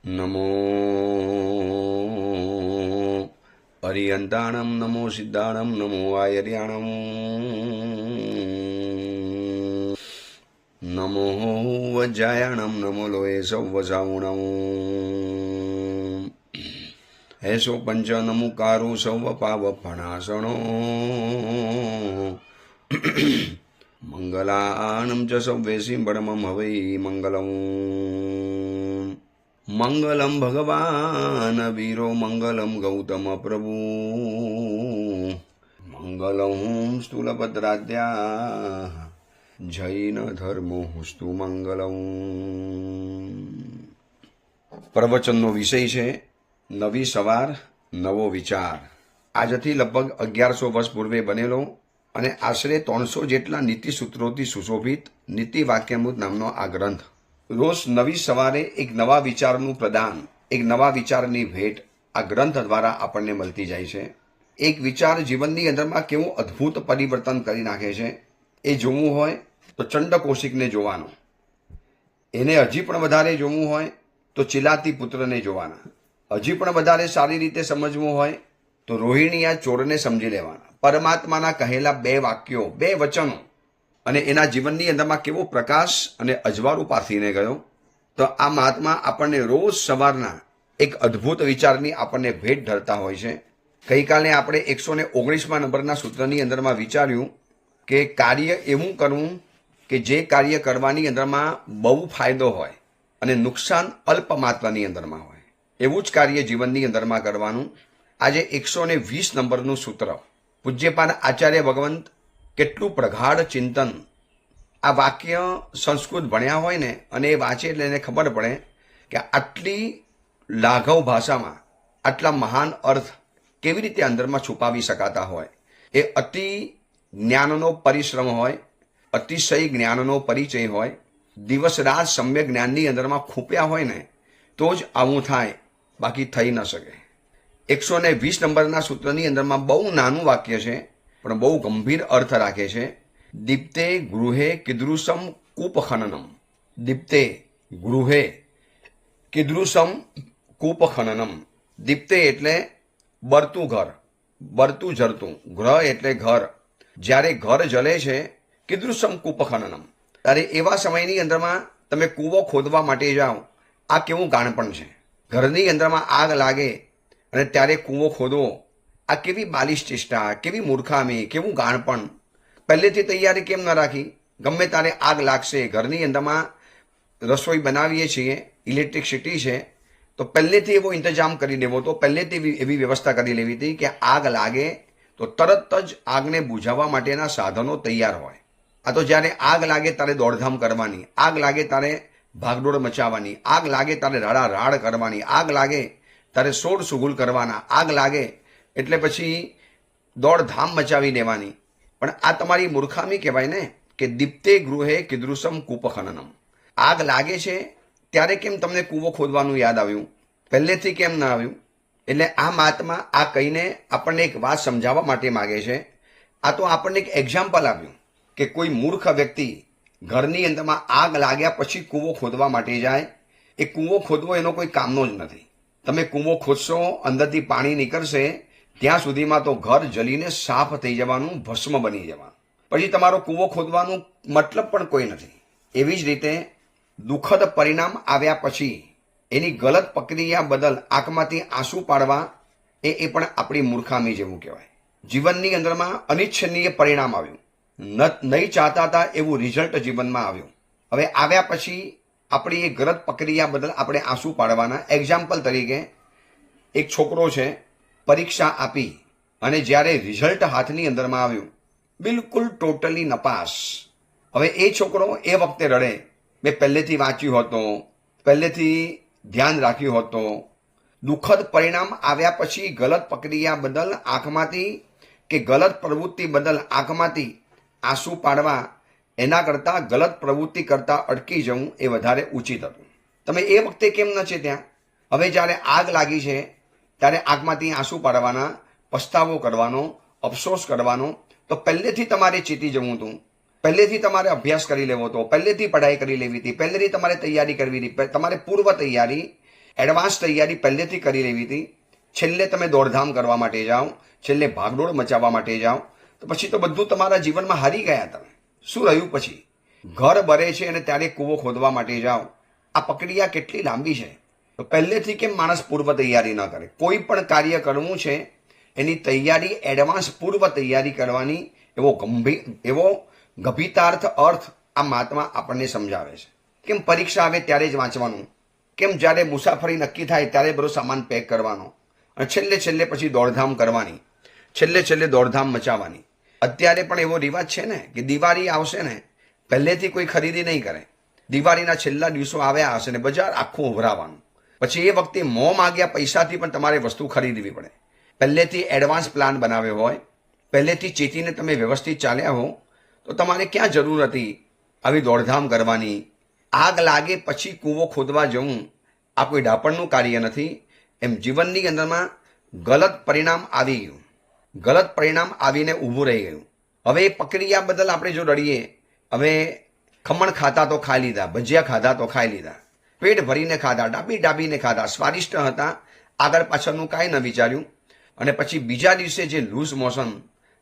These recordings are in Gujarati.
નમો અરિયંતાણમ, નમો સિદ્ધાણમ, નમો આયર્યાણમ, નમો વજ્જાયાણમ, નમો લોહે સૌવસાવુણમ, હેસો પંચ નમુકારુ સૌવ પાવ ફણાસણો, મંગલાનમ ચ સૌવે સિંબડમમ હવૈ મંગલમ. મંગલમ ભગવાન વીરો, મંગલમ ગૌતમ પ્રભુ, મંગલમ સ્થૂલભદ્રાદ્યા જૈન ધર્મોસ્તુ મંગલમ. પ્રવચનનો વિષય છે નવી સવાર નવો વિચાર. આજથી લગભગ 1100 વર્ષ પૂર્વે બનેલો અને આશરે 300 જેટલા નીતિ સૂત્રોથી સુશોભિત નીતિ વાક્યામૃત નામનો આ ગ્રંથ રોજ નવી સવારે એક નવા વિચારનું પ્રદાન, એક નવા વિચારની ભેટ આ ગ્રંથ દ્વારા આપણને મળતી જાય છે. એક વિચાર જીવનની અંદરમાં કેવું અદ્ભુત પરિવર્તન કરી નાખે છે એ જોવું હોય તો ચંડ કૌશિકને જોવાનો, એને હજી પણ વધારે જોવું હોય તો ચિલાતી પુત્રને જોવાના, હજી પણ વધારે સારી રીતે સમજવું હોય તો રોહિણીયા ચોરને સમજી લેવાના. પરમાત્માના કહેલા 2 વાક્યો, 2 વચનો અને એના જીવનની અંદરમાં કેવો પ્રકાશ અને અજવાળું પાથરીને ગયો. તો આ મહાત્મા આપણને રોજ સવારના એક અદ્ભુત વિચારની આપણને ભેટ ધરતા હોય છે. ગઈકાલે આપણે 119મા નંબરના સૂત્રની અંદરમાં વિચાર્યું કે કાર્ય એવું કરવું કે જે કાર્ય કરવાની અંદરમાં બહુ ફાયદો હોય અને નુકસાન અલ્પ માત્રાની અંદરમાં હોય, એવું જ કાર્ય જીવનની અંદરમાં કરવાનું. આજે 120 નંબરનું સૂત્ર, પૂજ્યપાદ આચાર્ય ભગવંત કેટલું પ્રગાઢ ચિંતન. આ વાક્ય સંસ્કૃત ભણ્યા હોય ને અને એ વાંચે એટલે એને ખબર પડે કે આટલી લાઘવ ભાષામાં આટલા મહાન અર્થ કેવી રીતે અંદરમાં છુપાવી શકાતા હોય. એ અતિ જ્ઞાનનો પરિશ્રમ હોય, અતિશય જ્ઞાનનો પરિચય હોય, દિવસ રાત સમ્યક જ્ઞાનની અંદરમાં ખૂપ્યા હોય ને તો જ આવું થાય, બાકી થઈ ન શકે. 120 નંબરના સૂત્રની અંદરમાં બહુ નાનું વાક્ય છે પણ બહુ ગંભીર અર્થ રાખે છે. દીપ્તે ગૃહે કીદૃશમ કૂપખનનમ. દીપ્તે ગૃહે કીદૃશમ કૂપખનનમ. દીપ્તે એટલે બળતું ઘર, બળતું જરતું. ગ્રહ એટલે ઘર. જ્યારે ઘર જલે છે, કીદૃશમ કૂપખનનમ, ત્યારે એવા સમયની અંદરમાં તમે કૂવો ખોદવા માટે જાઓ, આ કેવું ગાણપણ છે. ઘરની અંદરમાં આગ લાગે અને ત્યારે કૂવો ખોદવો, આ કેવી બાલિશ ચેષ્ટા, કેવી મૂર્ખામી, કેવું ગાણપણ. પહેલેથી તૈયારી કેમ ન રાખી? ગમે ત્યારે આગ લાગશે. ઘરની અંદરમાં રસોઈ બનાવીએ છીએ, ઇલેક્ટ્રિસિટી છે તો પહેલેથી એવો ઇંતજામ કરી લેવો હતો, પહેલેથી એવી વ્યવસ્થા કરી લેવી હતી કે આગ લાગે તો તરત જ આગને બુઝાવવા માટેના સાધનો તૈયાર હોય. આ તો જ્યારે આગ લાગે ત્યારે દોડધામ કરવાની, આગ લાગે ત્યારે ભાગદોડ મચાવવાની, આગ લાગે ત્યારે રાડારાડ કરવાની, આગ લાગે ત્યારે સોળ સુગુલ કરવાના, આગ લાગે એટલે પછી દોડધામ મચાવી દેવાની. પણ આ તમારી મૂર્ખામી કહેવાય ને કે દીપ્તે ગૃહે કીદૃશમ કૂપખનનમ. આગ લાગે છે ત્યારે કેમ તમને કૂવો ખોદવાનું યાદ આવ્યું? પહેલેથી કેમ ન આવ્યું? એટલે આ મહાત્મા આ કહીને આપણને એક વાત સમજાવવા માટે માગે છે. આ તો આપણને એક એક્ઝામ્પલ આપ્યું કે કોઈ મૂર્ખ વ્યક્તિ ઘરની અંદરમાં આગ લાગ્યા પછી કૂવો ખોદવા માટે જાય. એ કૂવો ખોદવો એનો કોઈ કામનો જ નથી. તમે કૂવો ખોદશો, અંદરથી પાણી નીકળશે, ત્યાં સુધીમાં તો ઘર જલીને સાફ થઈ જવાનું, ભસ્મ બની જવાનું. પછી તમારો કૂવો ખોદવાનું મતલબ પણ કોઈ નથી. એવી જ રીતે દુઃખદ પરિણામ આવ્યા પછી એની ગલત પ્રક્રિયા બદલ આંખમાંથી આંસુ પાડવા એ પણ આપણી મૂર્ખામી જેવું કહેવાય. જીવનની અંદરમાં અનિચ્છનીય પરિણામ આવ્યું, નહીં ચાહતા હતા એવું રિઝલ્ટ જીવનમાં આવ્યું. હવે આવ્યા પછી આપણી એ ગલત પ્રક્રિયા બદલ આપણે આંસુ પાડવાના. એક્ઝામ્પલ તરીકે એક છોકરો છે, પરીક્ષા આપી અને જ્યારે રિઝલ્ટ હાથની અંદરમાં આવ્યું બિલકુલ ટોટલી નપાસ. હવે એ છોકરો એ વખતે રડે, મેં પહેલેથી વાંચ્યું હતું, પહેલેથી ધ્યાન રાખ્યું હતું. દુઃખદ પરિણામ આવ્યા પછી ગલત પ્રક્રિયા બદલ આંખમાંથી કે ગલત પ્રવૃત્તિ બદલ આંખમાંથી આંસુ પાડવા એના કરતાં ગલત પ્રવૃત્તિ કરતાં અટકી જવું એ વધારે ઉચિત હતું. તમે એ વખતે કેમ ન છે ત્યાં? હવે જ્યારે આગ લાગી છે ત્યારે આંખમાંથી આંસુ પાડવાના, પસ્તાવો કરવાનો, અફસોસ કરવાનો. તો પહેલેથી તમારે ચેતી જવું હતું, પહેલેથી તમારે અભ્યાસ કરી લેવો હતો, પહેલેથી પઢાઈ કરી લેવી હતી, પહેલેથી તમારે તૈયારી કરવી હતી, તમારે પૂર્વ તૈયારી એડવાન્સ તૈયારી પહેલેથી કરી લેવી હતી, છેલ્લે તમે દોડધામ કરવા માટે જાઓ, છેલ્લે ભાગદોડ મચાવવા માટે જાઓ, તો પછી તો બધું તમારા જીવનમાં હારી ગયા. તમે શું રહ્યું? પછી ઘર બરે છે અને ત્યારે કૂવો ખોદવા માટે જાઓ. આ પ્રક્રિયા કેટલી લાંબી છે. તો પહેલેથી કેમ માણસ પૂર્વ તૈયારી ન કરે? કોઈ પણ કાર્ય કરવું છે એની તૈયારી, એડવાન્સ પૂર્વ તૈયારી કરવાની, એવો ગભીતાર્થ અર્થ આ મહાત્મા આપણને સમજાવે છે. કેમ પરીક્ષા આવે ત્યારે જ વાંચવાનું, કેમ જ્યારે મુસાફરી નક્કી થાય ત્યારે બધો સામાન પેક કરવાનો, અને છેલ્લે પછી દોડધામ કરવાની, છેલ્લે દોડધામ મચાવવાની. અત્યારે પણ એવો રિવાજ છે ને કે દિવાળી આવશે ને પહેલેથી કોઈ ખરીદી નહીં કરે. દિવાળીના છેલ્લા દિવસો આવ્યા હશે ને બજાર આખું ઉભરાવાનું. પછી એ વખતે મોં માગ્યા પૈસાથી પણ તમારે વસ્તુ ખરીદવી પડે. પહેલેથી એડવાન્સ પ્લાન બનાવ્યો હોય, પહેલેથી ચેતીને તમે વ્યવસ્થિત ચાલ્યા હો, તો તમારે ક્યાં જરૂર હતી આવી દોડધામ કરવાની? આગ લાગે પછી કૂવો ખોદવા જવું આ કોઈ ડાપણનું કાર્ય નથી. એમ જીવનની અંદરમાં ગલત પરિણામ આવી ગયું, ગલત પરિણામ આવીને ઊભું રહી ગયું. હવે એ પ્રક્રિયા બદલ આપણે જો રડીએ, હવે ખમણ ખાતા તો ખાઈ લીધા, ભજીયા ખાધા તો ખાઈ લીધા, પેટ ભરીને ખાધા, ડાબીને ખાધા, સ્વાદિષ્ટ હતા, આગળ પાછળનું કાંઈ ન વિચાર્યું, અને પછી બીજા દિવસે જે લૂઝ મોશન,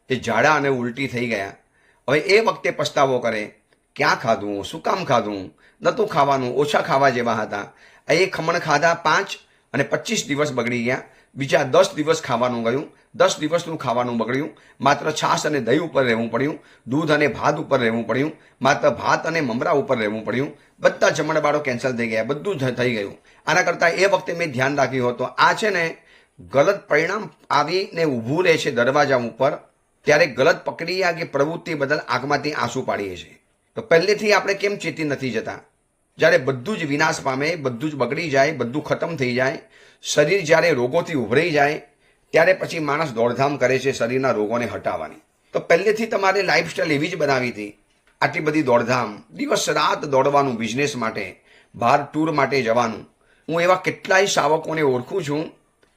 એ ઝાડા અને ઉલટી થઈ ગયા. હવે એ વખતે પસ્તાવો કરે, ક્યાં ખાધું, શું કામ ખાધું, નહોતું ખાવાનું, ઓછા ખાવા જેવા હતા. એ ખમણ ખાધા 5 અને 25 દિવસ બગડી ગયા. બીજા 10 દિવસ ખાવાનું ગયું, 10 દિવસનું ખાવાનું બગડ્યું. માત્ર છાશ અને દહીં ઉપર રહેવું પડ્યું, દૂધ અને ભાત ઉપર રહેવું પડ્યું, માત્ર ભાત અને મમરા ઉપર રહેવું પડ્યું. બધા જમણવાળો કેન્સલ થઈ ગયા, બધું જ થઈ ગયું. આના કરતાં એ વખતે મેં ધ્યાન રાખ્યું હતું. આ છે ને ગલત પરિણામ આવીને ઊભું રહે છે દરવાજા ઉપર, ત્યારે ગલત પ્રક્રિયા કે પ્રવૃત્તિ બદલ આંખમાંથી આંસુ પાડીએ છીએ. તો પહેલેથી આપણે કેમ ચેતી નથી જતા? જ્યારે બધું જ વિનાશ પામે, બધું જ બગડી જાય, બધું ખતમ થઈ જાય, શરીર જ્યારે રોગોથી ઉભરાઈ જાય, ત્યારે પછી માણસ દોડધામ કરે છે શરીરના રોગોને હટાવવાની. તો પહેલેથી તમારે લાઈફસ્ટાઈલ એવી જ બનાવી હતી. આટલી બધી દોડધામ, દિવસ રાત દોડવાનું, બિઝનેસ માટે, બહાર ટૂર માટે જવાનું. હું એવા કેટલાય શાવકોને ઓળખું છું,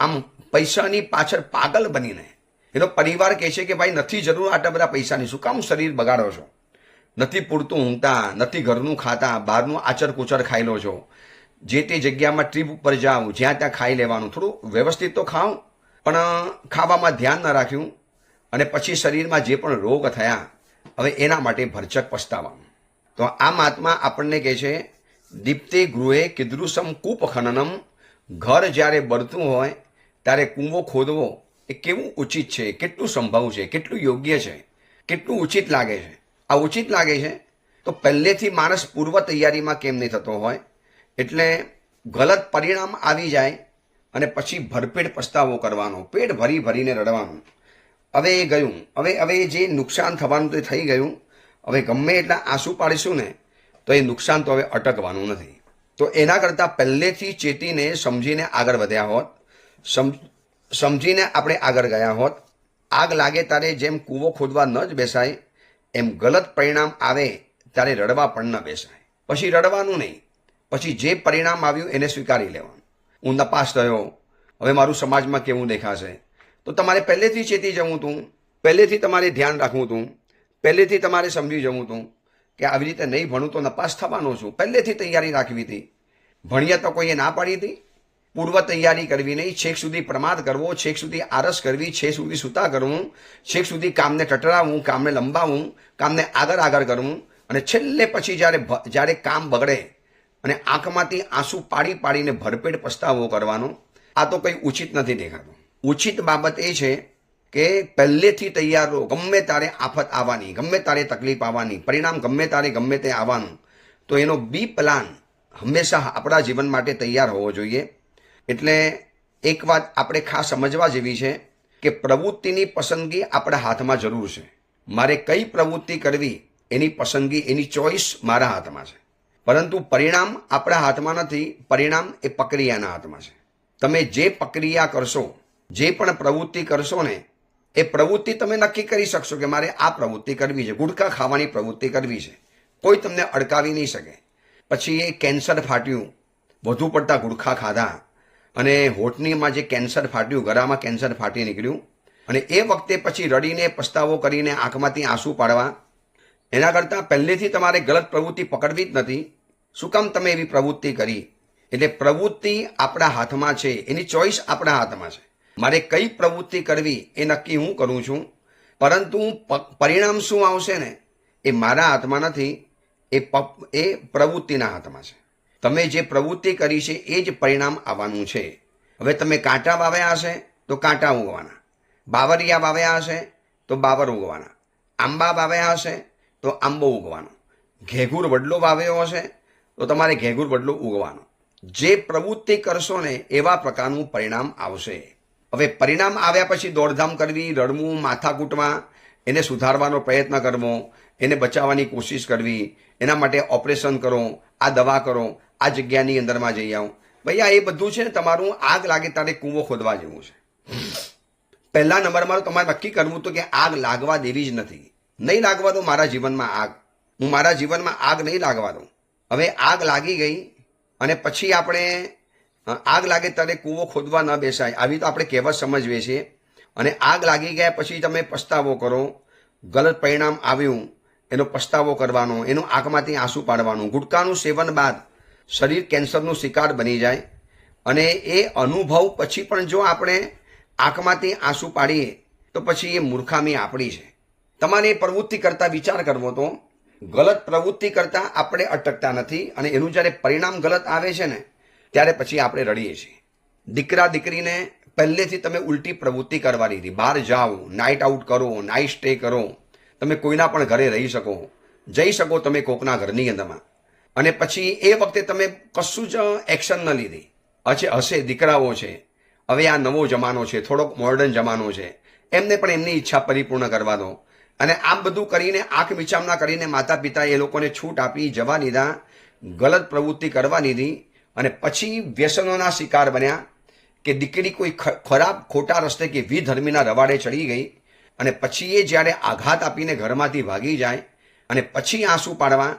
આમ પૈસાની પાછળ પાગલ બનીને. એનો પરિવાર કહે છે કે ભાઈ નથી જરૂર આટલા બધા પૈસાની, શું કામ શરીર બગાડો છો? નથી પૂરતું ઊંઘતા, નથી ઘરનું ખાતા, બહારનું આચર કુચર ખાઈ લો છો. જે તે જગ્યામાં ટ્રીપ ઉપર જાઓ, જ્યાં ત્યાં ખાઈ લેવાનું. થોડું વ્યવસ્થિત તો ખાઓ, પણ ખાવામાં ધ્યાન ન રાખ્યું, અને પછી શરીરમાં જે પણ રોગ થયા, હવે એના માટે ભરચક પસ્તાવાનું. તો આ મહાત્મા આપણને કહે છે, દીપ્તે ગૃહે કીદૃશમ કૂપ ખનનમ. ઘર જ્યારે બળતું હોય ત્યારે કૂવો ખોદવો એ કેવું ઉચિત છે, કેટલું સંભવ છે, કેટલું યોગ્ય છે, કેટલું ઉચિત લાગે છે. આ ઉચિત લાગે છે તો પહેલેથી માણસ પૂર્વ તૈયારીમાં કેમ નહીં થતો હોય? એટલે ગલત પરિણામ આવી જાય અને પછી ભરપેટ પસ્તાવો કરવાનો, પેટ ભરીને રડવાનું. હવે એ ગયું, હવે જે નુકસાન થવાનું તે થઈ ગયું. હવે ગમે એટલા આંસુ પાડીશું ને તો એ નુકસાન તો હવે અટકવાનું નથી. તો એના કરતાં પહેલેથી ચેતીને સમજીને આગળ વધ્યા હોત, સમજીને આપણે આગળ ગયા હોત. આગ લાગે ત્યારે જેમ કૂવો ખોદવા ન જ બેસાય, એમ ગલત પરિણામ આવે ત્યારે રડવા પણ ન બેસાય. પછી રડવાનું નહીં, પછી જે પરિણામ આવ્યું એને સ્વીકારી લેવાનું. હું નપાસ થયો, હવે મારું સમાજમાં કેવું દેખાશે? તો તમારે પહેલેથી ચેતી જવું હતું, પહેલેથી તમારે ધ્યાન રાખવું હતું, પહેલેથી તમારે સમજી જવું હતું કે આવી રીતે નહીં ભણું તો નપાસ થવાનો છું. પહેલેથી તૈયારી રાખવી હતી. ભણ્યા તો કોઈએ ના પાડી હતી? પૂર્વ તૈયારી કરવી નહીં, છેક સુધી પ્રમાદ કરવો, છેક સુધી આરસ કરવી, છેક સુધી સૂતા કરવું, છેક સુધી કામને ટટરાવવું, કામને લંબાવવું, કામને આગળ કરવું, અને છેલ્લે પછી જ્યારે કામ બગડે અને આંખમાંથી આંસુ પાડીને ભરપેટ પસ્તાવો કરવાનો, આ તો કંઈ ઉચિત નથી દેખાતું. ઉચિત બાબત એ છે કે પહેલેથી તૈયાર રહો. ગમે તારે આફત આવવાની, ગમે તારે તકલીફ આવવાની, પરિણામ ગમે તે આવવાનું, તો એનો બી પ્લાન હંમેશા આપણા જીવન માટે તૈયાર હોવો જોઈએ. એટલે એક વાત આપણે ખાસ સમજવા જેવી છે કે પ્રવૃત્તિની પસંદગી આપણા હાથમાં જરૂર છે. મારે કઈ પ્રવૃત્તિ કરવી એની પસંદગી, એની ચોઈસ મારા હાથમાં છે, પરંતુ પરિણામ આપણા હાથમાં નથી. પરિણામ એ પ્રક્રિયાના હાથમાં છે. તમે જે પ્રક્રિયા કરશો, જે પણ પ્રવૃત્તિ કરશો ને, એ પ્રવૃત્તિ તમે નક્કી કરી શકશો કે મારે આ પ્રવૃત્તિ કરવી છે. ગુટખા ખાવાની પ્રવૃત્તિ કરવી છે, કોઈ તમને અડકાવી નહીં શકે. પછી એ કેન્સર ફાટ્યું, વધુ પડતા ગુટખા ખાધા અને હોઠનીમાં જે કેન્સર ફાટ્યું, ગળામાં કેન્સર ફાટી નીકળ્યું, અને એ વખતે પછી રડીને પસ્તાવો કરીને આંખમાંથી આંસુ પાડવા, એના કરતાં પહેલેથી તમારે ગલત પ્રવૃત્તિ પકડવી જ નથી. શું કામ તમે એવી પ્રવૃત્તિ કરી? એટલે પ્રવૃત્તિ આપણા હાથમાં છે, એની ચોઈસ આપણા હાથમાં છે. મારે કઈ પ્રવૃત્તિ કરવી એ નક્કી હું કરું છું, પરંતુ પરિણામ શું આવશે ને એ મારા હાથમાં નથી, એ પ્રવૃત્તિના હાથમાં છે. તમે જે પ્રવૃત્તિ કરી છે એ જ પરિણામ આવવાનું છે. હવે તમે કાંટા વાવ્યા હશે તો કાંટા ઉગવાના, બાવરિયા વાવ્યા હશે તો બાવર ઉગવાના, આંબા વાવ્યા હશે તો આંબો ઉગવાનો, ઘેઘૂર વડલો વાવ્યો હશે તો તમારે ઘેઘૂર વડલો ઉગવાનો. જે પ્રવૃત્તિ કરશો ને એવા પ્રકારનું પરિણામ આવશે. હવે પરિણામ આવ્યા પછી દોડધામ કરવી, રડવું, માથા કૂટવા, એને સુધારવાનો પ્રયત્ન કરવો, એને બચાવવાની કોશિશ કરવી, એના માટે ઓપરેશન કરો, આ દવા કરો, આ જગ્યાની અંદરમાં જઈ આવો. ભૈયા એ બધું છે ને તમારું આગ લાગે ત્યારે કૂવો ખોદવા જેવું છે. પહેલા નંબરમાં તમારે નક્કી કરવું તો કે આગ લાગવા દેવી જ નથી. નહીં લાગવા દો મારા જીવનમાં આગ, હું મારા જીવનમાં આગ નહીં લાગવા દઉં. હવે આગ લાગી ગઈ અને પછી આપણે આગ લાગે ત્યારે કૂવો ખોદવા ન બેસાય, આવી તો આપણે કહેવત સમજવીએ છીએ. અને આગ લાગી ગયા પછી તમે પસ્તાવો કરો, ગલત પરિણામ આવ્યું એનો પસ્તાવો કરવાનો, એનું આંખમાંથી આંસુ પાડવાનું. ગુટકાનું સેવન બાદ શરીર કેન્સરનું શિકાર બની જાય અને એ અનુભવ પછી પણ જો આપણે આંખમાંથી આંસુ પાડીએ તો પછી એ મૂર્ખામી આપણી છે. તમારે એ પ્રવૃત્તિ કરતાં વિચાર કરવો તો ગલત પ્રવૃત્તિ કરતાં આપણે અટકતા નથી અને એનું જ્યારે પરિણામ ગલત આવે છે ને ત્યારે પછી આપણે રડીએ છીએ. દીકરા દીકરીને પહેલેથી તમે ઉલટી પ્રવૃત્તિ કરવા દીધી, બહાર જાઓ, નાઇટ આઉટ કરો, નાઇટ સ્ટે કરો, તમે કોઈના પણ ઘરે રહી શકો, જઈ શકો તમે કોકના ઘરની અંદરમાં, અને પછી એ વખતે તમે કશું જ એક્શન ન લીધી. હશે દીકરાઓ છે, હવે આ નવો જમાનો છે, થોડોક મોડર્ન જમાનો છે, એમને પણ એમની ઈચ્છા પરિપૂર્ણ કરવા દો. અને આમ બધું કરીને આંખ મિચામણા કરીને માતા પિતા એ લોકોને છૂટ આપી જવા દીધા, ગલત પ્રવૃત્તિ કરવા દીધી અને પછી વ્યસનોના શિકાર બન્યા કે દીકરી કોઈ ખરાબ ખોટા રસ્તે કે વિધર્મીના રવાડે ચડી ગઈ અને પછી એ જ્યારે આઘાત આપીને ઘરમાંથી ભાગી જાય અને પછી આંસુ પાડવા,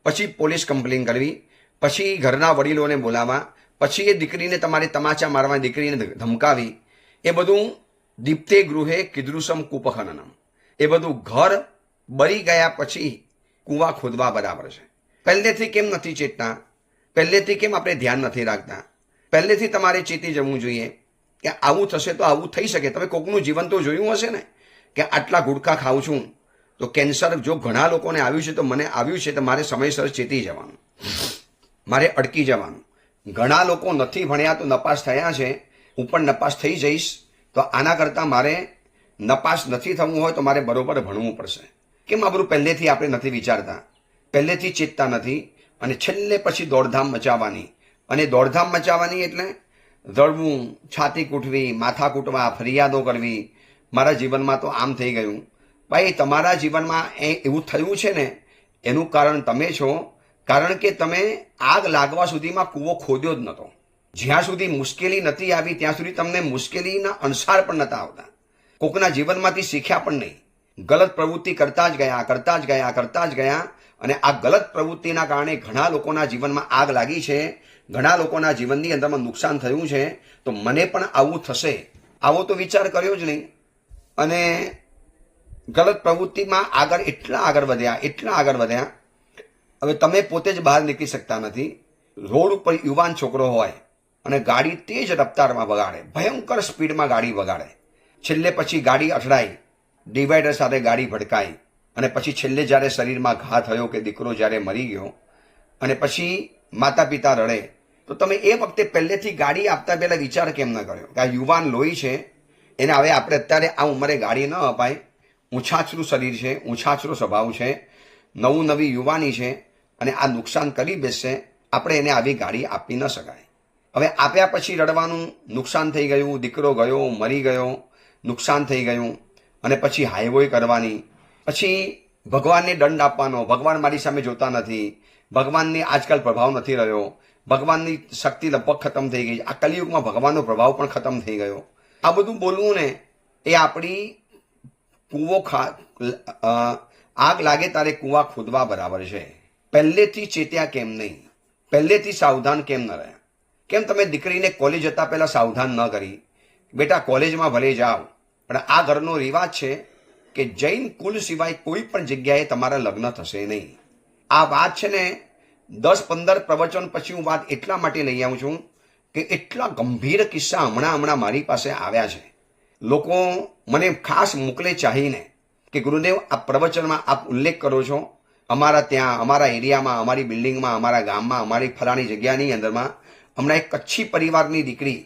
પછી પોલીસ કમ્પ્લેન કરવી, પછી ઘરના વડીલોને બોલાવવા, પછી એ દીકરીને તમારે તમાચા મારવા, દીકરીને ધમકાવી, એ બધું દીપ્તે ગૃહે કીદૃશમ કૂપખનનમ, એ બધું ઘર બળી ગયા પછી કૂવા ખોદવા બરાબર છે. પહેલેથી કેમ નથી ચેતતા? પહેલેથી કેમ આપણે ધ્યાન નથી રાખતા? પહેલેથી તમારે ચેતી જવું જોઈએ કે આવું થશે તો આવું થઈ શકે. તમે કોકનું જીવન તો જોયું હશે ને કે આટલા ગુટખા ખાઉં છું તો કેન્સર જો ઘણા લોકોને આવ્યું છે તો મને આવ્યું છે તો મારે સમયસર ચેતી જવાનું, મારે અટકી જવાનું. ઘણા લોકો નથી ભણ્યા તો નપાસ થયા છે, હું પણ નપાસ થઈ જઈશ, તો આના કરતાં મારે નપાસ નથી થવું હોય તો મારે બરોબર ભણવું પડશે. કેમ આ બધું પહેલેથી આપણે નથી વિચારતા, પહેલેથી ચેતતા નથી અને છેલ્લે પછી દોડધામ મચાવવાની. અને દોડધામ મચાવવાની એટલે રડવું, છાતી કૂટવી, માથા કૂટવા, ફરિયાદો કરવી, મારા જીવનમાં તો આમ થઈ ગયું. ભાઈ તમારા જીવનમાં એવું થયું છે ને એનું કારણ તમે છો, કારણ કે તમે આગ લાગવા સુધીમાં કૂવો ખોદ્યો જ નહોતો. જ્યાં સુધી મુશ્કેલી નથી આવી ત્યાં સુધી તમને મુશ્કેલીના અણસાર પણ નહોતા આવતા. કોકના જીવનમાંથી શીખ્યા પણ નહીં, ગલત પ્રવૃત્તિ કરતા જ ગયા અને આ ગલત પ્રવૃત્તિના કારણે ઘણા લોકોના જીવનમાં આગ લાગી છે, ઘણા લોકોના જીવનની અંદરમાં નુકસાન થયું છે. તો મને પણ આવું થશે આવો તો વિચાર કર્યો જ નહીં અને ગલત પ્રવૃત્તિમાં એટલા આગળ વધ્યા. હવે તમે પોતે જ બહાર નીકળી શકતા નથી. રોડ ઉપર યુવાન છોકરો હોય અને ગાડી તેજ રફતારમાં વગાડે, ભયંકર સ્પીડમાં ગાડી વગાડે, છેલ્લે પછી ગાડી અથડાઈ, ડિવાઈડર સાથે ગાડી ભડકાઈ અને પછી છેલ્લે જ્યારે શરીરમાં ઘા થયો કે દીકરો જ્યારે મરી ગયો અને પછી માતા પિતા રડે, તો તમે એ વખતે પહેલેથી ગાડી આપતા પહેલા વિચાર કેમ ન કર્યો કે આ યુવાન લોહી છે, એને હવે આપણે અત્યારે આ ઉંમરે ગાડી ન અપાય, ઊંછાછરું શરીર છે, ઊંછાછરો સ્વભાવ છે, નવી યુવાની છે અને આ નુકસાન કરી બેસશે, આપણે એને આવી ગાડી આપી ન શકાય. હવે આપ્યા પછી રડવાનું, નુકસાન થઈ ગયું, દીકરો ગયો, મરી ગયો, નુકસાન થઈ ગયું અને પછી હાઈવોય કરવાની, પછી ભગવાનને દંડ આપવાનો, ભગવાન મારી સામે જોતા નથી, ભગવાનની આજકાલ પ્રભાવ નથી રહ્યો, ભગવાનની શક્તિ લગભગ ખતમ થઈ ગઈ, આ કલિયુગમાં ભગવાનનો પ્રભાવ પણ ખતમ થઈ ગયો. આ બધું બોલવું ને એ આપણી કૂવો આગ લાગે ત્યારે કૂવા ખોદવા બરાબર છે. પહેલેથી ચેત્યા કેમ નહીં? પહેલેથી સાવધાન કેમ ન રહ્યા? કેમ તમે દીકરીને કોલેજ જતા પહેલા સાવધાન ન કરી? બેટા કોલેજમાં ભલે જાઓ, પણ આ ઘરનો રિવાજ છે કે જૈન કુલ સિવાય કોઈ પણ જગ્યાએ તમારા લગ્ન થશે નહીં. આ વાત છે ને 10-15 પ્રવચન પછી હું વાત એટલા માટે લઈ આવું છું કે એટલા ગંભીર કિસ્સા હમણાં મારી પાસે આવ્યા છે. લોકો મને ખાસ મોકલે ચાહીને કે ગુરુદેવ આ પ્રવચનમાં આપ ઉલ્લેખ કરો છો, અમારા ત્યાં, અમારા એરિયામાં, અમારી બિલ્ડિંગમાં, અમારા ગામમાં, અમારી ફલાણી જગ્યાની અંદરમાં હમણાં એક કચ્છી પરિવારની દીકરી,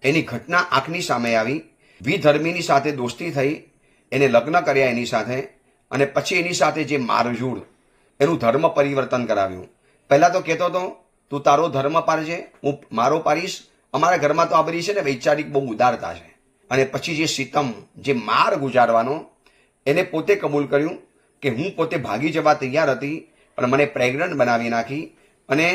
એની ઘટના આંખની સામે આવી, વિધર્મીની સાથે દોસ્તી થઈ, એને લગ્ન કર્યા એની સાથે, અને પછી એની સાથે જે મારઝૂડ, એનું ધર્મ પરિવર્તન કરાવ્યું. પહેલાં તો કહેતો હતો તું તારો ધર્મ પાડજે, હું મારો પાડીશ. અમારા ઘરમાં તો આ બધી છે ને વૈચારિક બહુ ઉદારતા છે. અને પછી જે સિતમ, જે માર ગુજારવાનો, એને પોતે કબૂલ કર્યું કે હું પોતે ભાગી જવા તૈયાર હતી, પણ મને પ્રેગ્નન્ટ બનાવી નાખી અને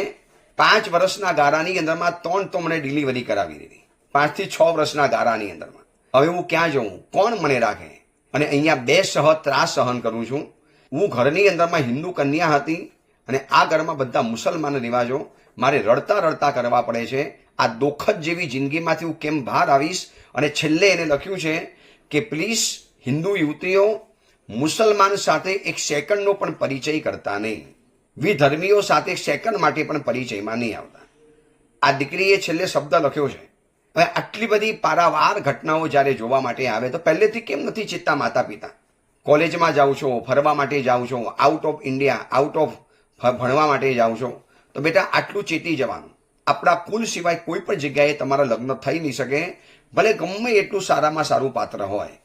5 વર્ષના ગાળાની અંદરમાં 3 તો મને ડિલિવરી કરાવી દીધી. 5 થી 6 વર્ષના ગાળાની અંદરમાં. હવે હું ક્યાં જઉં, કોણ મને રાખે? અને અહીંયા 2 ત્રાસ સહન કરું છું. હું ઘરની અંદરમાં હિન્દુ કન્યા હતી અને આ ઘરમાં બધા મુસલમાન રિવાજો મારે રડતા રડતા કરવા પડે છે. આ દુઃખદ જેવી જિંદગીમાંથી હું કેમ બહાર આવીશ? અને છેલ્લે એને લખ્યું છે કે પ્લીઝ હિન્દુ યુવતીઓ મુસલમાન સાથે 1 સેકન્ડનો પણ પરિચય કરતા નહીં, વિધર્મીઓ સાથે 1 સેકન્ડ માટે પણ પરિચયમાં નહીં આવતા. આ દીકરીએ છેલ્લે શબ્દ લખ્યો છે. હવે આટલી બધી પારાવાર ઘટનાઓ જ્યારે જોવા માટે આવે તો પહેલેથી કેમ નથી ચિંતા માતા પિતા? કોલેજમાં જાઓ છો, ફરવા માટે જાઓ છો, out of India, out of ભણવા માટે જાઓ છો, તો બેટા આટલું ચેતી જવાનું. આપણા કુલ સિવાય કોઈ પણ જગ્યાએ તમારા લગ્ન થઈ નહીં શકે, ભલે ગમે એટલું સારામાં સારું પાત્ર હોય.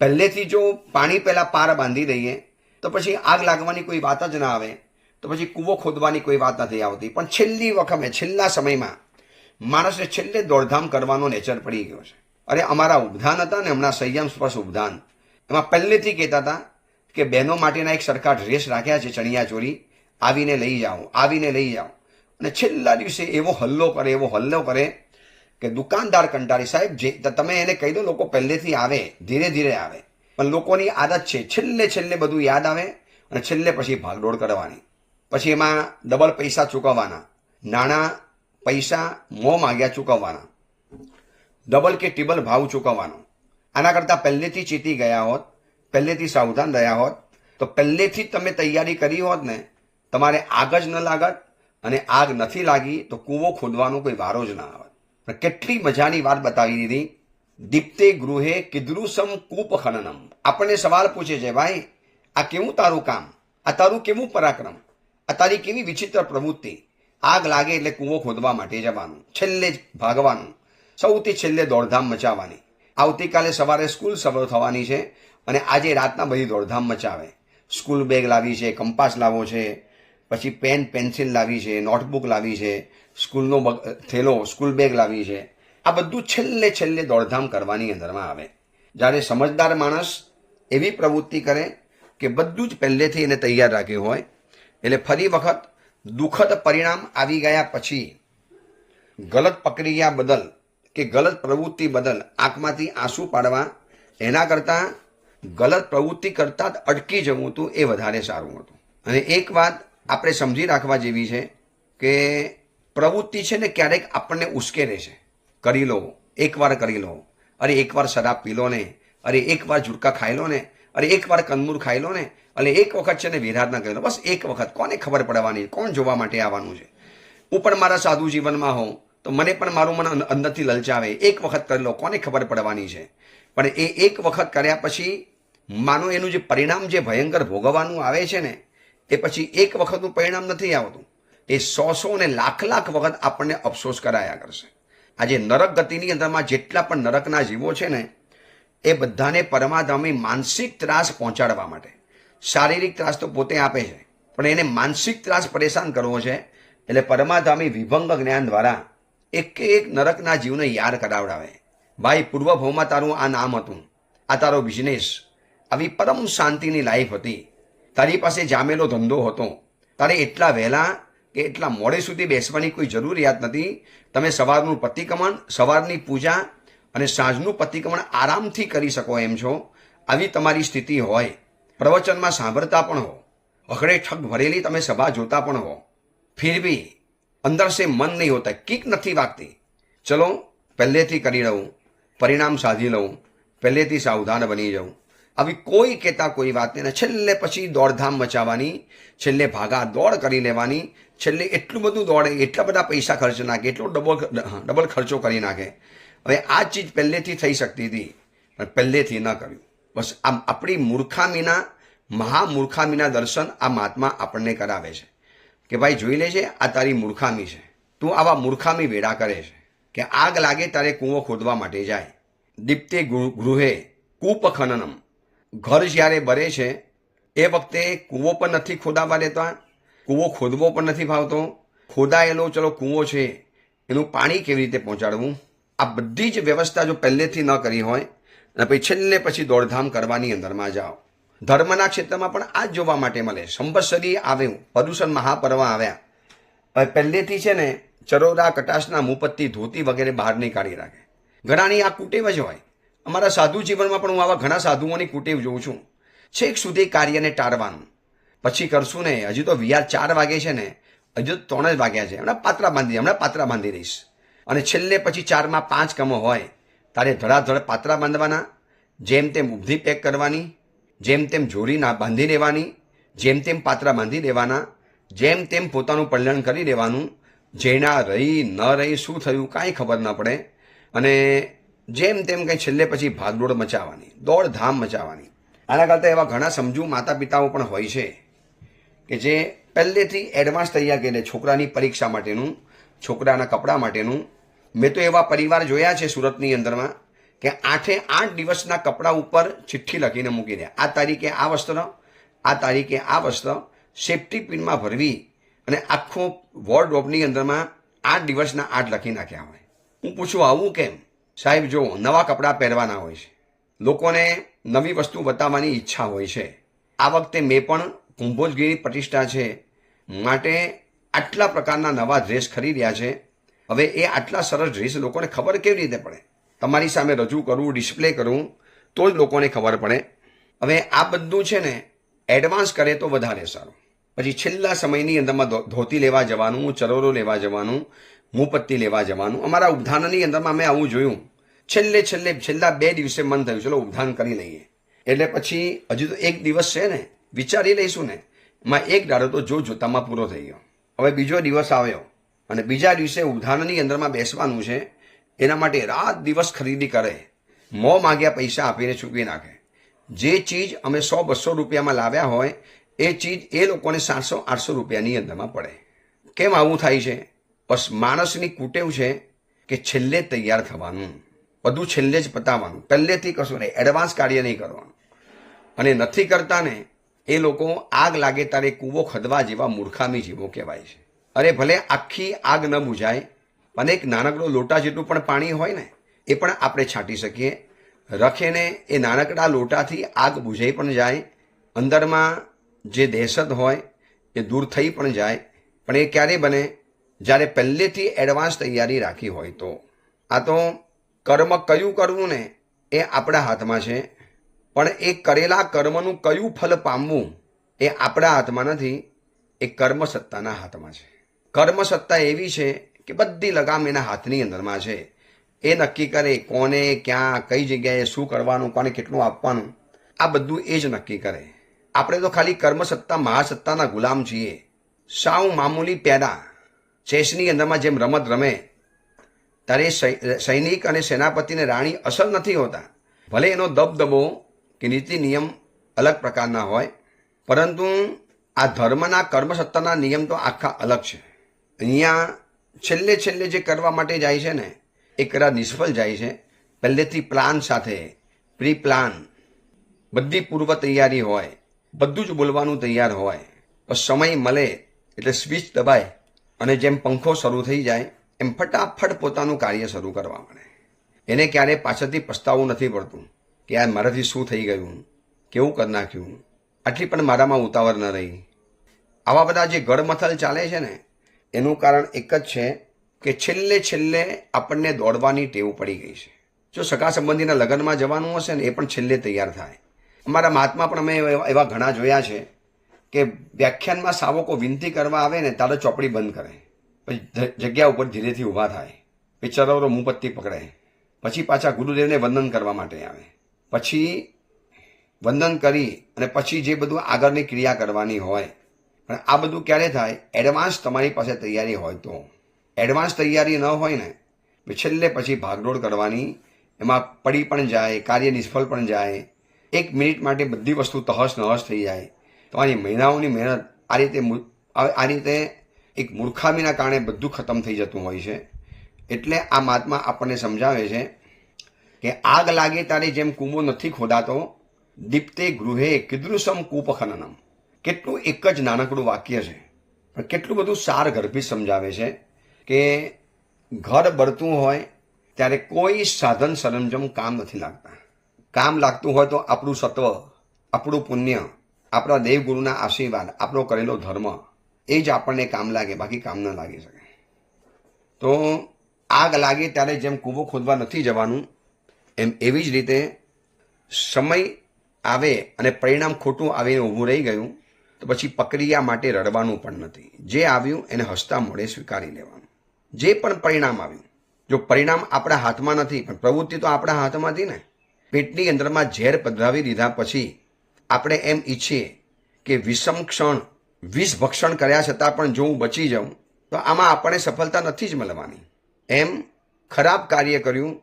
પહેલેથી જો પાણી પહેલાં પાર બાંધી દઈએ તો પછી આગ લાગવાની કોઈ વાત જ ના આવે, તો પછી કૂવો ખોદવાની કોઈ વાત નથી આવતી. પણ છેલ્લી વખતે, છેલ્લા સમયમાં માણસને છેલ્લે દોડધામ કરવાનો નેચર પડી ગયો છે. અરે અમારા ઉપધાન હતા ને હમણાં સંયમ સ્પર્શ ઉપધાન, એમાં પહેલેથી કહેતા હતા કે બહેનો માટેના એક સરખા ડ્રેસ રાખ્યા છે, ચણિયા ચોરી, આવીને લઈ જાઓ, આવીને લઈ જાઓ. અને છેલ્લા દિવસે એવો હલ્લો કરે કે દુકાનદાર કંટાળી, સાહેબ જે તમે એને કહી દો, લોકો પહેલેથી આવે, ધીરે ધીરે આવે. પણ લોકોની આદત છે છેલ્લે બધું યાદ આવે અને છેલ્લે પછી ભાગદોડ કરવાની. પછી એમાં ડબલ પૈસા ચૂકવવાના, નાણાં પૈસા મોં માગ્યા ચૂકવવાના, ડબલ કે ટ્રિબલ ભાવ ચૂકવવાનો. આના કરતાં પહેલેથી ચેતી ગયા હોત, પહેલેથી સાવધાન રહ્યા હોત, તો પહેલેથી જ તમે તૈયારી કરી હોત ને, તમારે આગ જ ન લાગત. અને આગ નથી લાગી તો કૂવો ખોદવાનો કોઈ વારો જ ના આવે. પણ કેટલી મજાની વાત બતાવી દીધી. દીપ્તે ગૃહે કિદૃશમ કૂપ ખનનમ. આપણને સવાલ પૂછે છે, ભાઈ આ કેવું તારું કામ, આ તારું કેવું પરાક્રમ, આ તારી કેવી વિચિત્ર પ્રવૃત્તિ? આગ લાગે એટલે કૂવો ખોદવા માટે જવાનું, છેલ્લે જ ભાગવાનું, સૌથી છેલ્લે દોડધામ મચાવવાની. આવતીકાલે સવારે સ્કૂલ શરૂ થવાની છે અને આજે રાતના બધી દોડધામ મચાવે. સ્કૂલ બેગ લાવી છે, કંપાસ લાવો છે, પછી પેન પેન્સિલ લાવી છે, નોટબુક લાવી છે, સ્કૂલનો થેલો, સ્કૂલ બેગ લાવી છે. આ બધું છેલ્લે દોડધામ કરવાની અંદરમાં આવે. જ્યારે સમજદાર માણસ એવી પ્રવૃત્તિ કરે કે બધું જ પહેલેથી એને તૈયાર રાખ્યું હોય, એટલે ફરી વખત દુઃખદ પરિણામ આવી ગયા પછી ગલત પ્રક્રિયા બદલ કે ગલત પ્રવૃત્તિ બદલ આંખમાંથી આંસુ પાડવા, એના કરતાં ગલત પ્રવૃત્તિ કરતાં જ અટકી જવું હતું એ વધારે સારું હતું. અને એક વાત આપણે સમજી રાખવા જેવી છે કે પ્રવૃત્તિ છે ને ક્યારેક આપણને ઉશ્કેરે છે. કરી લો, એકવાર કરી લો, અરે એકવાર શરાબ પી લો ને, અરે એકવાર ઝુટકા ખાઈ લો ને, અરે એકવાર કંદમૂર ખાઈ લો ને, એટલે એક વખત છે ને વિરાધના કરી લો, બસ એક વખત. કોને ખબર પડવાની, કોણ જોવા માટે આવવાનું છે? હું પણ મારા સાધુ જીવનમાં હોઉં તો મને પણ મારું મન અંદરથી લલચાવે, એક વખત કરી લો, કોને ખબર પડવાની છે? પણ એ એક વખત કર્યા પછી માનો એનું જે પરિણામ જે ભયંકર ભોગવવાનું આવે છે ને, એ પછી એક વખતનું પરિણામ નથી આવતું, એ 100 ને લાખ વખત આપણને અફસોસ કરાયા કરશે. આજે નરક ગતિની અંદરમાં જેટલા પણ નરકના જીવો છે ને, એ બધાને પરમાધામી માનસિક ત્રાસ પહોંચાડવા માટે, શારીરિક ત્રાસ તો પોતે આપે છે, પણ એને માનસિક ત્રાસ પરેશાન કરવો છે. એટલે પરમાધામી વિભંગ જ્ઞાન દ્વારા એક નરકના જીવને યાદ કરાવડાવે. ભાઈ પૂર્વભાવમાં તારું આ નામ હતું, આ તારો બિઝનેસ, આવી પરમ શાંતિની લાઈફ હતી, તારી પાસે જામેલો ધંધો હતો, તારે એટલા વહેલા કે એટલા મોડે સુધી બેસવાની કોઈ જરૂરિયાત નથી. તમે સવારનું પ્રતિક્રમણ, સવારની પૂજા અને સાંજનું પ્રતિક્રમણ આરામથી કરી શકો એમ છો. આવી તમારી સ્થિતિ હોય, પ્રવચનમાં સાંભળતા પણ હો, અખડે ઠગ ભરેલી તમે સભા જોતા પણ હો, ફિર ભી અંદર સે મન નહીં હોતા, કિક નથી વાગતી. ચલો પહેલેથી કરી લઉં, પરિણામ સાધી લઉં, પહેલેથી સાવધાન બની જાઉં. આવી કોઈ કહેતા કોઈ વાત નહીં. છેલ્લે પછી દોડધામ મચાવવાની, છેલ્લે ભાગા દોડ કરી લેવાની, છેલ્લે એટલું બધું દોડે, એટલા બધા પૈસા ખર્ચ નાખે, એટલો ડબલ ખર્ચો કરી નાખે. હવે આ ચીજ પહેલેથી થઈ શકતી હતી પણ પહેલેથી ન કર્યું. બસ આમ આપણી મૂર્ખામીના, મહામૂર્ખામીના દર્શન આ મહાત્મા આપણને કરાવે છે કે ભાઈ જોઈ લેજે, આ તારી મૂર્ખામી છે, તું આવા મૂર્ખામી વેડા કરે છે કે આગ લાગે તારે કૂવો ખોદવા માટે જાય. દીપ્તે ગૃહે કૂપ ખનનમ, ઘર જ્યારે બરે છે એ વખતે કૂવો પણ નથી ખોદાવા દેતા, કૂવો ખોદવો પણ નથી ફાવતો. ખોદાયેલો ચલો કૂવો છે એનું પાણી કેવી રીતે પહોંચાડવું, આ બધી જ વ્યવસ્થા જો પહેલેથી ન કરી હોય અને પછી છેલ્લે પછી દોડધામ કરવાની અંદરમાં જાઓ. ધર્મના ક્ષેત્રમાં પણ આ જ જોવા માટે મળે. સંવત્સરી આવ્યું, પર્યુષણ મહાપર્વ આવ્યા, હવે પહેલેથી છે ને ચરોરા, કટાશના, મુપત્તિ, ધોતી વગેરે બહાર નહીં કાઢી રાખે. ઘણાની આ કુટેવ જ હોય. અમારા સાધુ જીવનમાં પણ હું આવા ઘણા સાધુઓની કુટેવ જોઉં છું. છેક સુધી કાર્યને ટાળવાનું, પછી કરશું ને, હજી તો વિહાર 4 વાગે છે ને, હજુ તો 3 જ વાગ્યા છે, હમણાં પાત્રા બાંધી દઈશ. અને છેલ્લે પછી 4માં 5 કમો હોય તારે ધડાધડ પાત્રા બાંધવાના, જેમ તેમ ઉભધી પેક કરવાની, જેમ તેમ જોડી બાંધી દેવાની, જેમ તેમ પાત્રા બાંધી દેવાના, જેમ તેમ પોતાનું પલ્લણ કરી દેવાનું. જેના રહી ન રહી, શું થયું કાંઈ ખબર ન પડે. અને જેમ તેમ કંઈ છેલ્લે પછી ભાગદોડ મચાવવાની, દોડધામ મચાવવાની. આના કરતાં એવા ઘણા સમજુ માતા પિતાઓ પણ હોય છે કે જે પહેલેથી એડવાન્સ તૈયાર કરીને છોકરાની પરીક્ષા માટેનું, છોકરાના કપડાં માટેનું. મેં તો એવા પરિવાર જોયા છે સુરતની અંદરમાં કે 8 દિવસના કપડાં ઉપર ચિઠ્ઠી લખીને મૂકી દે, આ તારીખે આ વસ્ત્ર, આ તારીખે આ વસ્ત્ર, સેફ્ટી પિનમાં ભરવી અને આખો વોર્ડરોબની અંદરમાં 8 દિવસના 8 લખી નાખ્યા હોય. હું પૂછું આવું કેમ? સાહેબ જો નવા કપડાં પહેરવાના હોય છે, લોકોને નવી વસ્તુ બતાવવાની ઈચ્છા હોય છે. આ વખતે મેં પણ કુંભોજગીરી પ્રતિષ્ઠા છે માટે આટલા પ્રકારના નવા ડ્રેસ ખરીદ્યા છે. હવે એ આટલા સરસ ડ્રેસ લોકોને ખબર કેવી રીતે પડે? તમારી સામે રજૂ કરવું, ડિસ્પ્લે કરવું તો જ લોકોને ખબર પડે. હવે આ બધું છે ને એડવાન્સ કરે તો વધારે સારું. પછી છેલ્લા સમયની અંદરમાં ધોતી લેવા જવાનું, ચરોરો લેવા જવાનું, મુપત્તિ લેવા જવાનું. અમારા ઉદ્યાનની અંદરમાં મેં આવું જોયું. છેલ્લા 2 દિવસે મન થયું ચલો ઉદ્યાન કરી લઈએ. એટલે પછી હજુ તો 1 દિવસ છે ને, વિચારી લઈશું ને, એમાં 1 દાડો તો જોતામાં પૂરો થઈ ગયો. હવે બીજો દિવસ આવ્યો અને બીજા દિવસે ઉદ્યાનની અંદરમાં બેસવાનું છે. એના માટે રાત દિવસ ખરીદી કરે, મોં માગ્યા પૈસા આપીને ચૂકવી નાખે. જે ચીજ અમે 100-200 રૂપિયામાં લાવ્યા હોય એ ચીજ એ લોકોને 700-800 રૂપિયાની અંદરમાં પડે. કેમ આવું થાય છે? બસ માણસની કુટેવ છે કે છેલ્લે તૈયાર થવાનું, બધું છેલ્લે જ પતાવવાનું, પહેલેથી કશું નહીં, એડવાન્સ કાર્ય નહીં કરવાનું. અને નથી કરતા ને એ લોકો આગ લાગે તારે કૂવો ખદવા જેવા મૂર્ખામી જીવો કહેવાય છે. અરે ભલે આખી આગ ન બુઝાય પણ એક નાનકડો લોટા જેટલું પણ પાણી હોય ને એ પણ આપણે છાંટી શકીએ. રખીને એ નાનકડા લોટાથી આગ બુઝાઈ પણ જાય, અંદરમાં જે દહેશત હોય એ દૂર થઈ પણ જાય. પણ એ ક્યારે બને? જ્યારે પહેલેથી એડવાન્સ તૈયારી રાખી હોય તો. આ તો કર્મ કયું કરવું ને એ આપણા હાથમાં છે, પણ એ કરેલા કર્મનું કયું ફલ પામવું એ આપણા હાથમાં નથી, એ કર્મસત્તાના હાથમાં છે. કર્મસત્તા એવી છે કે બધી લગામ એના હાથની અંદરમાં છે. એ નક્કી કરે કોને, ક્યાં, કઈ જગ્યાએ શું કરવાનું, કોને કેટલું આપવાનું, આ બધું એ જ નક્કી કરે. આપણે તો ખાલી કર્મસત્તા, મહાસત્તાના ગુલામ છીએ. સાવ મામૂલી પેદા ચેસની અંદરમાં જેમ રમત રમે ત્યારે સૈનિક અને સેનાપતિને રાણી અસર નથી હોતા. ભલે એનો દબદબો કે નીતિ નિયમ અલગ પ્રકારના હોય, પરંતુ આ ધર્મના કર્મસત્તાના નિયમ તો આખા અલગ છે. અહીંયા છેલ્લે જે કરવા માટે જાય છે ને એ કદાચ નિષ્ફળ જાય છે. પહેલેથી પ્લાન સાથે, પ્રી પ્લાન, બધી પૂર્વ તૈયારી હોય, બધું જ બોલવાનું તૈયાર હોય, બસ સમય મળે એટલે સ્વિચ દબાય અને જેમ પંખો શરૂ થઈ જાય એમ ફટાફટ પોતાનું કાર્ય શરૂ કરવા મળે. એને ક્યારેય પાછળથી પસ્તાવવું નથી પડતું કે યાર મારાથી શું થઈ ગયું, કેવું કરી નાખ્યું, આટલી પણ મારામાં ઉતાવળ ન રહી. આવા બધા જે ગળમથલ ચાલે છે ને એનું કારણ એક જ છે કે છેલ્લે આપણને દોડવાની ટેવ પડી ગઈ છે. જો સગા સંબંધીના લગ્નમાં જવાનું હશે ને એ પણ છેલ્લે તૈયાર થાય. અમારા મહાત્મા પણ અમે એવા ઘણા જોયા છે કે વ્યાખ્યાનમાં સાવકો વિનંતી કરવા આવે ને ત્યારે ચોપડી બંધ કરે, પછી જગ્યા ઉપર ધીરેથી ઊભા થાય, પછી ચરવરો મુપત્તિ પકડે, પછી પાછા ગુરુદેવને વંદન કરવા માટે આવે, પછી વંદન કરી અને પછી જે બધું આગળની ક્રિયા કરવાની હોય પણ આ બધું ક્યારે થાય? એડવાન્સ તમારી પાસે તૈયારી હોય તો. એડવાન્સ તૈયારી ન હોય ને છેલ્લે પછી ભાગદોડ કરવાની, એમાં પડી પણ જાય, કાર્ય નિષ્ફળ પણ જાય, 1 મિનિટ માટે બધી વસ્તુ તહસ નહસ થઈ જાય. તમારી મહિનાઓની મહેનત આ રીતે એક મૂર્ખામીના કારણે બધું ખતમ થઈ જતું હોય છે. એટલે આ મહાત્મા આપણને સમજાવે છે કે આગ લાગે ત્યારે જેમ કૂવો નથી ખોદાતો, દીપ્તે ગૃહે કીદૃશમ કૂપખનનમ. કેટલું એક જ નાનકડું વાક્ય છે, પણ કેટલું બધું સાર ગર્ભી સમજાવે છે કે ઘર બળતું હોય ત્યારે કોઈ સાધન સરંજામ કામ નથી લાગતા. કામ લાગતું હોય તો આપણું સત્વ, આપણું પુણ્ય, આપણા દેવગુરુના આશીર્વાદ, આપણો કરેલો ધર્મ, એ જ આપણને કામ લાગે, બાકી કામ ન લાગી શકે. તો આગ લાગે ત્યારે જેમ કૂવો ખોદવા નથી જવાનું, એમ એવી જ રીતે સમય આવે અને પરિણામ ખોટું આવીને ઊભું રહી ગયું તો પછી પ્રક્રિયા માટે રડવાનું પણ નથી. જે આવ્યું એને હસતા મોઢે સ્વીકારી લેવાનું. જે પણ પરિણામ આવ્યું, જો પરિણામ આપણા હાથમાં નથી, પણ પ્રવૃત્તિ તો આપણા હાથમાં હતી ને. પેટની અંદરમાં ઝેર પધરાવી દીધા પછી આપણે એમ ઈચ્છીએ કે વિષમ ક્ષણ, વિષ ભક્ષણ કર્યા છતાં પણ જો હું બચી જાઉં તો આમાં આપણને સફળતા નથી જ મળવાની. એમ ખરાબ કાર્ય કર્યું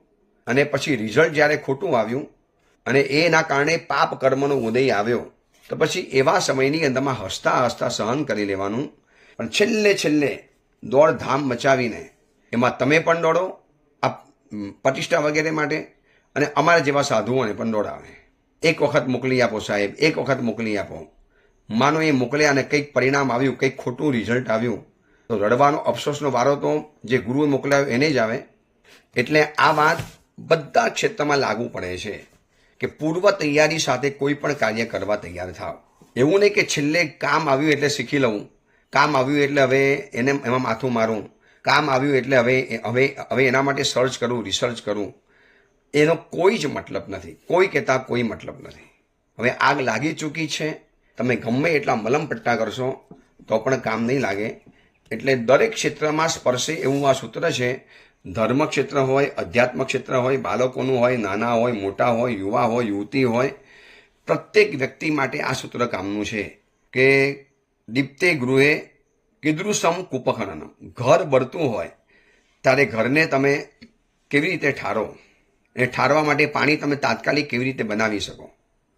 અને પછી રિઝલ્ટ જ્યારે ખોટું આવ્યું અને એના કારણે પાપ કર્મનો ઉદય આવ્યો તો પછી એવા સમયની અંદરમાં હસતા હસતા સહન કરી લેવાનું. પણ છેલ્લે દોડધામ મચાવીને એમાં તમે પણ દોડો આ પ્રતિષ્ઠા વગેરે માટે, અને અમારા જેવા સાધુઓને પણ દોડાવે. એક વખત મોકલી આપો સાહેબ, એક વખત મોકલી આપો. માનો એ મોકલ્યા અને કંઈક પરિણામ આવ્યું, કંઈક ખોટું રિઝલ્ટ આવ્યું તો રડવાનો અફસોસનો વારો તો જે ગુરુએ મોકલાવ્યો એને જ આવે. એટલે આ વાત બધા ક્ષેત્રમાં લાગુ પડે છે કે પૂર્વ તૈયારી સાથે કોઈ પણ કાર્ય કરવા તૈયાર થાવ. એવું નહીં કે છેલ્લે કામ આવ્યું એટલે શીખી લઉં, કામ આવ્યું એટલે હવે એમાં માથું મારું, કામ આવ્યું એટલે હવે એના માટે સર્ચ કરું, રિસર્ચ કરું. એનો કોઈ જ મતલબ નથી, કોઈ કહેતા કોઈ મતલબ નથી. હવે આગ લાગી ચૂકી છે, તમે ગમે એટલા મલમ પટ્ટા કરશો તો પણ કામ નહીં લાગે. એટલે દરેક ક્ષેત્રમાં સ્પર્શે એવું આ સૂત્ર છે. ધર્મ ક્ષેત્ર હોય, અધ્યાત્મ ક્ષેત્ર હોય, બાળકોનું હોય, નાના હોય, મોટા હોય, યુવા હોય, યુવતી હોય, પ્રત્યેક વ્યક્તિ માટે આ સૂત્ર કામનું છે કે દીપ્તે ગૃહે કીદૃશમ કૂપખનનમ. ઘર બળતું હોય ત્યારે ઘરને તમે કેવી રીતે ઠારો, એ ઠારવા માટે પાણી તમે તાત્કાલિક કેવી રીતે બનાવી શકો,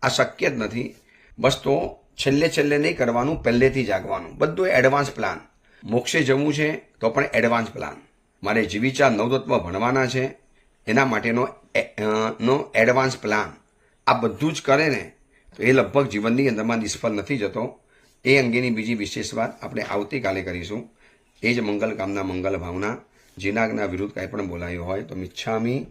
આ શક્ય જ નથી. બસ તો છેલ્લે નહીં કરવાનું, પહેલેથી જાગવાનું. બધું એડવાન્સ પ્લાન. મોક્ષે જવું છે તો પણ એડવાન્સ પ્લાન. મારે જીવિચા નવતત્વ ભણવાના છે એના માટેનો એડવાન્સ પ્લાન. આ બધું જ કરે ને તો એ લગભગ જીવનની અંદરમાં નિષ્ફળ નથી જતો. એ અંગેની બીજી વિશેષ વાત આપણે આવતીકાલે કરીશું. એ જ મંગલ કામના, મંગલ ભાવના. જીનાગના વિરુદ્ધ કાંઈ પણ બોલાયું હોય તો મિચ્છામી.